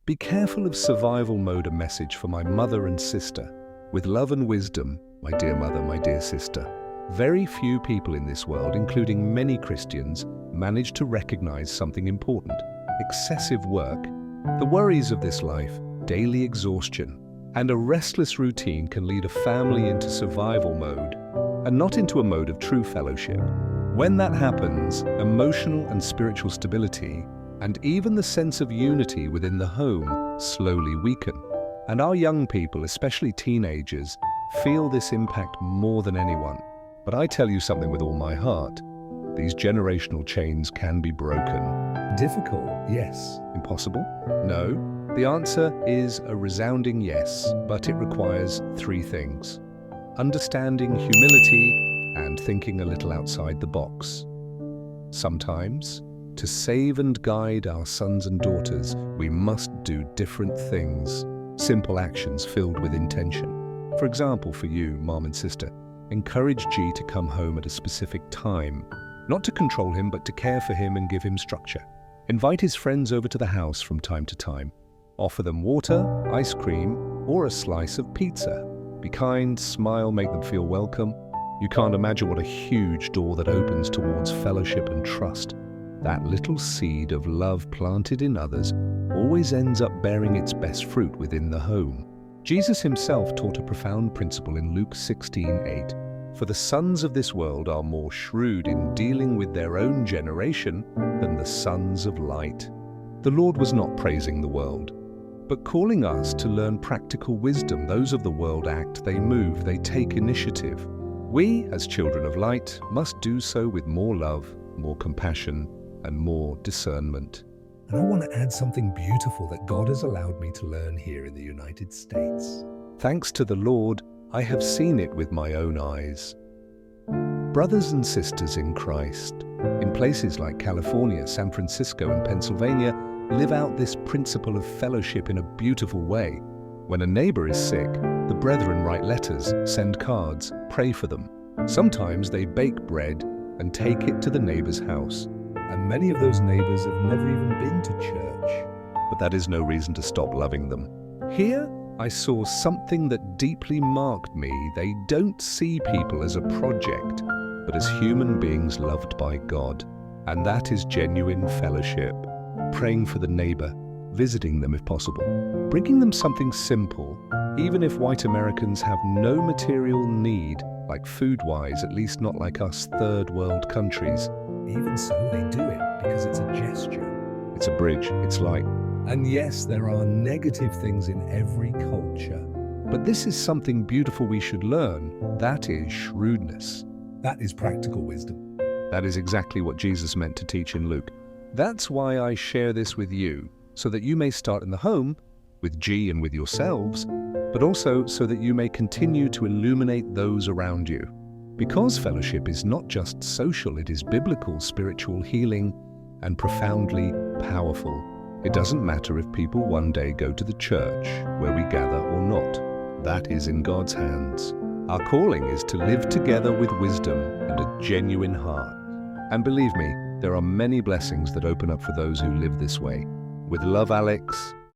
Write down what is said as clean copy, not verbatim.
Be careful of survival mode, a message for my mother and sister. With love and wisdom, my dear mother, my dear sister. Very few people in this world, including many Christians, manage to recognize something important. Excessive work, the worries of this life, daily exhaustion, and a restless routine can lead a family into survival mode and not into a mode of true fellowship. When that happens, emotional and spiritual stability and even the sense of unity within the home slowly weaken. And our young people, especially teenagers, feel this impact more than anyone. But I tell you something with all my heart. These generational chains can be broken. Difficult? Yes. Impossible? No. The answer is a resounding yes, but it requires three things: understanding, humility, and thinking a little outside the box. Sometimes, to save and guide our sons and daughters, we must do different things, simple actions filled with intention. For example, for you, mom and sister, encourage G to come home at a specific time, not to control him, but to care for him and give him structure. Invite his friends over to the house from time to time. Offer them water, ice cream, or a slice of pizza. Be kind, smile, make them feel welcome. You can't imagine what a huge door that opens towards fellowship and trust. That little seed of love planted in others always ends up bearing its best fruit within the home. Jesus himself taught a profound principle in Luke 16:8. For the sons of this world are more shrewd in dealing with their own generation than the sons of light. The Lord was not praising the world, but calling us to learn practical wisdom. Those of the world act, they move, they take initiative. We, as children of light, must do so with more love, more compassion, and more discernment. And I want to add something beautiful that God has allowed me to learn here in the United States. Thanks to the Lord, I have seen it with my own eyes. Brothers and sisters in Christ, in places like California, San Francisco, and Pennsylvania, live out this principle of fellowship in a beautiful way. When a neighbor is sick, the brethren write letters, send cards, pray for them. Sometimes they bake bread and take it to the neighbor's house. And many of those neighbors have never even been to church. But that is no reason to stop loving them. Here, I saw something that deeply marked me. They don't see people as a project, but as human beings loved by God. And that is genuine fellowship. Praying for the neighbor, visiting them if possible, bringing them something simple, even if white Americans have no material need, like food-wise, at least not like us third world countries. Even so, they do it because it's a gesture. It's a bridge, it's light. And yes, there are negative things in every culture. But this is something beautiful we should learn. That is shrewdness. That is practical wisdom. That is exactly what Jesus meant to teach in Luke. That's why I share this with you, so that you may start in the home, with G and with yourselves, but also so that you may continue to illuminate those around you. Because fellowship is not just social, it is biblical, spiritual, healing, and profoundly powerful. It doesn't matter if people one day go to the church where we gather or not. That is in God's hands. Our calling is to live together with wisdom and a genuine heart. And believe me, there are many blessings that open up for those who live this way. With love, Alex,